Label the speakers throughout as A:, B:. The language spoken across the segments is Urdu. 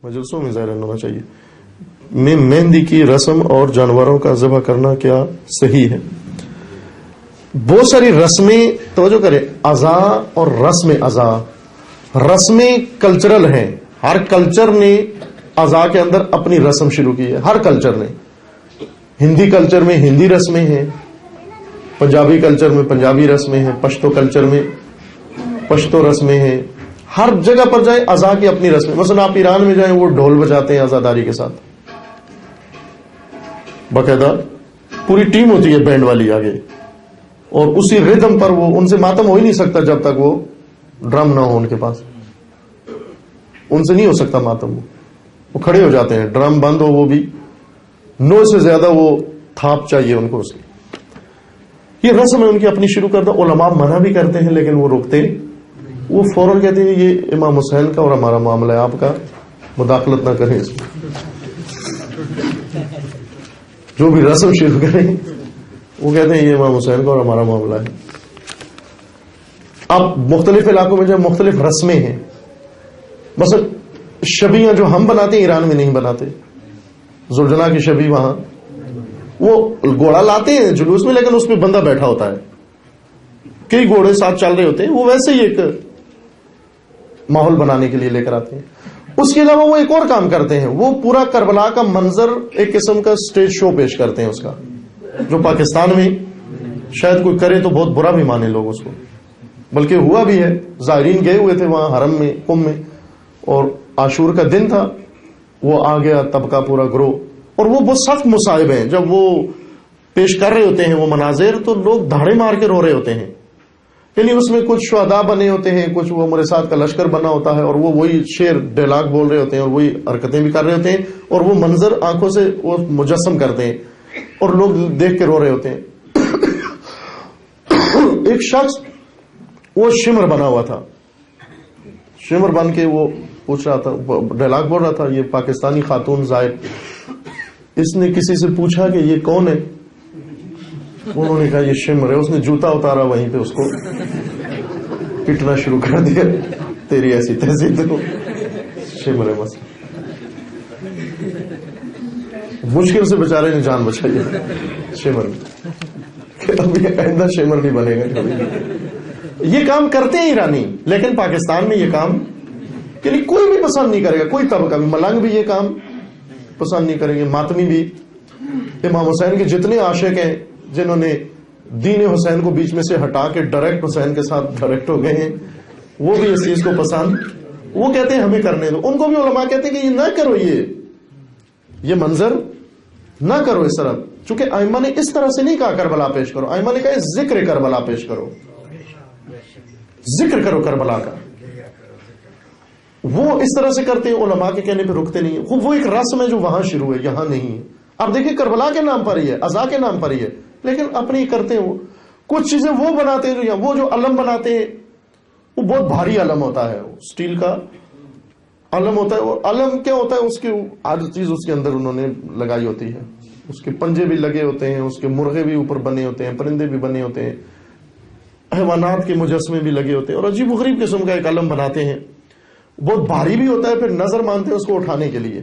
A: مجلسوں میں ظاہر ہونا چاہیے. میں مہندی کی رسم اور جانوروں کا ذبح کرنا کیا صحیح ہے؟ بہت ساری رسمیں، توجہ کریں، عزا اور رسم عزا، رسمیں کلچرل ہیں. ہر کلچر نے عزا کے اندر اپنی رسم شروع کی ہے. ہر کلچر نے، ہندی کلچر میں ہندی رسمیں ہیں، پنجابی کلچر میں پنجابی رسمیں ہیں، پشتو کلچر میں پشتو رسمیں ہیں. ہر جگہ پر جائیں عزا کی اپنی رسمیں. مثلا آپ ایران میں جائیں، وہ ڈھول بجاتے ہیں عزاداری کے ساتھ، باقاعدہ پوری ٹیم ہوتی ہے بینڈ والی آگے، اور اسی ردم پر وہ، ان سے ماتم ہو ہی نہیں سکتا جب تک وہ ڈرم نہ ہو ان کے پاس. ان سے نہیں ہو سکتا ماتم. وہ کھڑے ہو جاتے ہیں، ڈرم بند ہو وہ بھی، 9 سے زیادہ وہ تھاپ چاہیے ان کو اس کی. یہ رسم ہے ان کی اپنی شروع کرتا. علماء منع بھی کرتے ہیں لیکن وہ روکتے، وہ فوراً کہتے ہیں یہ امام حسین کا اور ہمارا معاملہ ہے، آپ کا مداخلت نہ کریں اس میں. جو بھی رسم شروع کریں وہ کہتے ہیں یہ امام حسین کا اور ہمارا معاملہ ہے. اب مختلف علاقوں میں جب مختلف رسمیں ہیں، مثلا شبیاں جو ہم بناتے ہیں ایران میں نہیں بناتے. زلجنا کی شبی وہاں وہ گھوڑا لاتے ہیں جلوس میں، لیکن اس پہ بندہ بیٹھا ہوتا ہے، کئی گھوڑے ساتھ چل رہے ہوتے ہیں. وہ ویسے ہی ایک ماحول بنانے کے لیے لے کر آتے ہیں. اس کے علاوہ وہ ایک اور کام کرتے ہیں، وہ پورا کربلا کا منظر ایک قسم کا سٹیج شو پیش کرتے ہیں اس کا، جو پاکستان میں شاید کوئی کرے تو بہت برا بھی مانے لوگ اس کو، بلکہ ہوا بھی ہے. زائرین گئے ہوئے تھے وہاں حرم میں، کم میں، اور عاشور کا دن تھا. وہ آ گیا طبقہ پورا گروہ، اور وہ بہت سخت مصائب ہیں. جب وہ پیش کر رہے ہوتے ہیں وہ مناظر، تو لوگ دھاڑے مار کے رو رہے ہوتے ہیں. یعنی اس میں کچھ شہداء بنے ہوتے ہیں، کچھ وہ مرسات کا لشکر بنا ہوتا ہے، اور وہ وہی شعر ڈیلاگ بول رہے ہوتے ہیں اور وہی حرکتیں بھی کر رہے ہوتے ہیں، اور وہ منظر آنکھوں سے وہ مجسم کرتے ہیں اور لوگ دیکھ کے رو رہے ہوتے ہیں. ایک شخص وہ شمر بنا ہوا تھا، شمر بن کے وہ پوچھ رہا تھا، ڈیلاگ بول رہا تھا، یہ پاکستانی خاتون زائر. اس نے کسی سے پوچھا کہ یہ کون ہے؟ انہوں نے کہا یہ شمر ہے. اس نے جوتا اتارا، وہیں پہ اس کو پٹنا شروع کر دیا. تیری ایسی تہذیب تو شمر ہے بس. مشکل سے بیچارے نے جان بچائی شمر میں. ابھی آئندہ شمر نہیں بنے گا. یہ کام کرتے ہیں ایرانی، لیکن پاکستان میں یہ کام یعنی کوئی بھی پسند نہیں کرے گا. کوئی طبقہ بھی، ملنگ بھی یہ کام پسند نہیں کریں گے، ماتمی بھی. امام حسین کے جتنے عاشق ہیں جنہوں نے دین حسین کو بیچ میں سے ہٹا کے ڈائریکٹ حسین کے ساتھ ڈائریکٹ ہو گئے ہیں، وہ بھی اس چیز کو پسند، وہ کہتے ہیں ہمیں کرنے دو. ان کو بھی علماء کہتے ہیں کہ یہ نہ کرو، یہ منظر نہ کرو اس طرح. چونکہ ائمہ نے اس طرح سے نہیں کہا کربلا پیش کرو، ائمہ نے کہا ذکر کربلا پیش کرو، ذکر کرو کربلا کا. وہ اس طرح سے کرتے ہیں، علماء کے کہنے پہ رکتے نہیں ہیں. وہ ایک رسم ہے جو وہاں شروع ہے، یہاں نہیں ہے. اب دیکھیں کربلا کے نام پر ہی ہے، عزا کے نام پر ہی ہے، لیکن اپنی کرتے ہیں. وہ کچھ چیزیں وہ بناتے ہیں جو یہاں، وہ جو علم بناتے ہیں وہ بہت بھاری علم ہوتا ہے، اسٹیل کا علم ہوتا ہے. وہ علم کیا ہوتا ہے؟ اس کی ہر چیز اس کے اندر انہوں نے لگائی ہوتی ہے. اس کے پنجے بھی لگے ہوتے ہیں، اس کے مرغے بھی اوپر بنے ہوتے ہیں، پرندے بھی بنے ہوتے ہیں، حیوانات کے مجسمے بھی لگے ہوتے ہیں، اور عجیب و غریب قسم کا ایک علم بناتے ہیں. بہت بھاری بھی ہوتا ہے، پھر نظر مانتے ہیں اس کو اٹھانے کے لیے،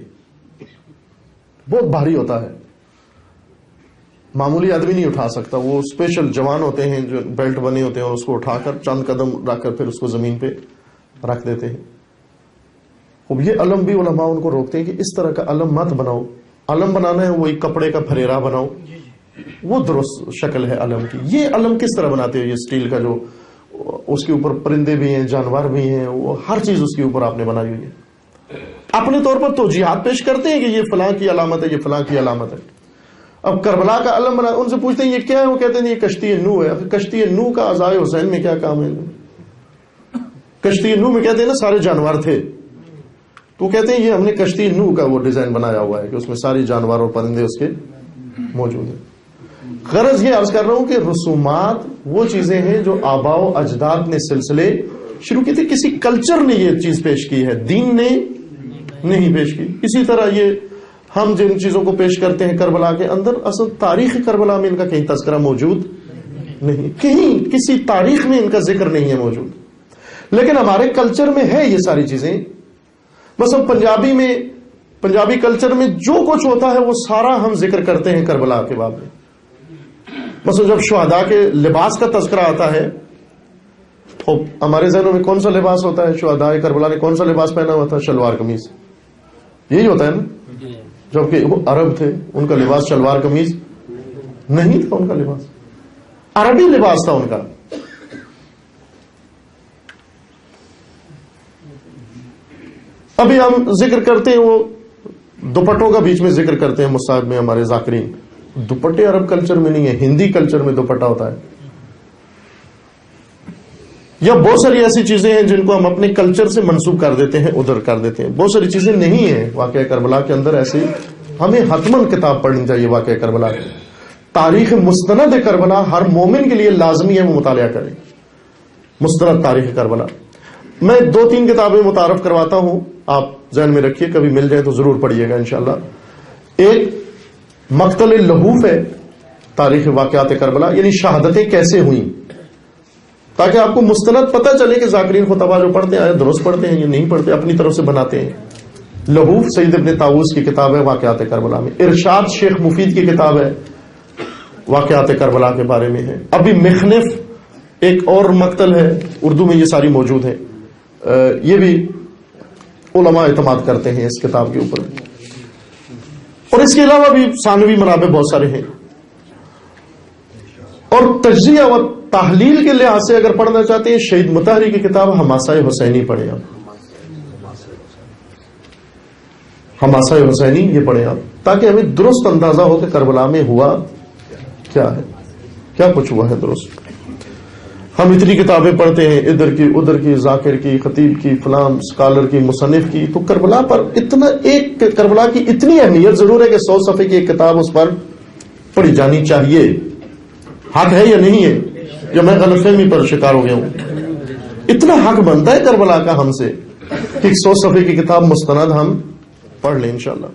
A: بہت بھاری ہوتا ہے، معمولی آدمی نہیں اٹھا سکتا. وہ اسپیشل جوان ہوتے ہیں جو بیلٹ بنے ہوتے ہیں، اور اس کو اٹھا کر چند قدم رکھ کر پھر اس کو زمین پہ رکھ دیتے ہیں. اب یہ علم بھی علماء ان کو روکتے ہیں کہ اس طرح کا علم مت بناؤ. علم بنانا ہے وہی کپڑے کا پھریرا بناؤ، وہ درست شکل ہے علم کی. یہ علم کس طرح بناتے ہو؟ یہ اسٹیل کا جو اس کے اوپر پرندے بھی ہیں، جانور بھی ہیں، وہ ہر چیز اس کے اوپر آپ نے بنائی ہوئی ہے. اپنے طور پر توجیہات پیش کرتے ہیں کہ یہ فلاں کی علامت ہے، یہ فلاں کی علامت ہے. اب کربلا کا علم بنا، ان سے پوچھتے ہیں یہ کیا ہے؟ وہ کہتے ہیں یہ کشتی نوح ہے. کشتی نوح کا عزائے حسین میں کیا کام ہے؟ کشتی نوح میں کہتے ہیں نا سارے جانور تھے، تو کہتے ہیں یہ ہم نے کشتی نوح کا وہ ڈیزائن بنایا ہوا ہے کہ اس میں سارے جانور اور پرندے اس کے موجود ہیں. غرض یہ عرض کر رہا ہوں کہ رسومات وہ چیزیں ہیں جو آباء و اجداد نے سلسلے شروع کی تھی. کسی کلچر نے یہ چیز پیش کی ہے، دین نے نہیں پیش کی. اسی طرح یہ ہم جن چیزوں کو پیش کرتے ہیں کربلا کے اندر، اصل تاریخ کربلا میں ان کا کہیں تذکرہ موجود نہیں، کہیں کسی تاریخ میں ان کا ذکر نہیں ہے موجود. لیکن ہمارے کلچر میں ہے یہ ساری چیزیں. بس اب پنجابی کلچر میں جو کچھ ہوتا ہے وہ سارا ہم ذکر کرتے ہیں کربلا کے باب میں. بس جب شہداء کے لباس کا تذکرہ آتا ہے تو ہمارے ذہنوں میں کون سا لباس ہوتا ہے؟ شہداء کربلا نے کون سا لباس پہنا ہوا تھا؟ شلوار قمیض. یہی ہوتا ہے نا. جبکہ وہ عرب تھے، ان کا لباس شلوار قمیض نہیں تھا. ان کا لباس عربی لباس تھا ان کا. ابھی ہم ذکر کرتے ہیں وہ دوپٹوں کا بیچ میں ذکر کرتے ہیں مصاحب میں ہمارے ذاکرین. دوپٹے عرب کلچر میں نہیں ہے، ہندی کلچر میں دوپٹہ ہوتا ہے. یا بہت ساری ایسی چیزیں ہیں جن کو ہم اپنے کلچر سے منسوب کر دیتے ہیں، ادھر کر دیتے ہیں. بہت ساری چیزیں نہیں ہیں واقعہ کربلا کے اندر ایسی. ہمیں حتماً کتاب پڑھنی چاہیے واقعہ کربلا کی. تاریخ مستند کربلا ہر مومن کے لیے لازمی ہے وہ مطالعہ کرے. مستند تاریخ کربلا میں 2-3 کتابیں متعارف کرواتا ہوں، آپ ذہن میں رکھیے، کبھی مل جائے تو ضرور پڑھیے گا انشاءاللہ. ایک مقتل لہوف ہے، تاریخ واقعات کربلا، یعنی شہادتیں کیسے ہوئیں، تاکہ آپ کو مستند پتہ چلے کہ ذاکرین خطبہ جو پڑھتے ہیں آیا درست پڑھتے ہیں یا نہیں پڑھتے، اپنی طرف سے بناتے ہیں. لہوف سید ابن طاووس کی کتاب ہے واقعات کربلا میں. ارشاد شیخ مفید کی کتاب ہے واقعات کربلا کے بارے میں ہے. ابھی مخنف ایک اور مقتل ہے، اردو میں یہ ساری موجود ہے. یہ بھی علماء اعتماد کرتے ہیں اس کتاب کے اوپر. اور اس کے علاوہ بھی ثانوی منابع بہت سارے ہیں. اور تجزیہ و تحلیل کے لحاظ سے اگر پڑھنا چاہتے ہیں شہید مطہری کی کتاب حماسہ حسینی پڑھیں آپ. حماسہ حسینی یہ پڑھیں آپ، تاکہ ہمیں درست اندازہ ہو کہ کربلا میں ہوا کیا ہے، کیا کچھ ہوا ہے درست. ہم اتنی کتابیں پڑھتے ہیں، ادھر کی ادھر کی، ذاکر کی، خطیب کی، فلاں اسکالر کی، مصنف کی، تو کربلا پر ایک کربلا کی اتنی اہمیت ضرور ہے کہ 100 صفحے کی ایک کتاب اس پر پڑھی جانی چاہیے. حق ہے یا نہیں ہے؟ یا میں غلط فہمی پر شکار ہو گیا ہوں؟ اتنا حق بنتا ہے کربلا کا ہم سے کہ 100 صفحے کی کتاب مستند ہم پڑھ لیں انشاءاللہ.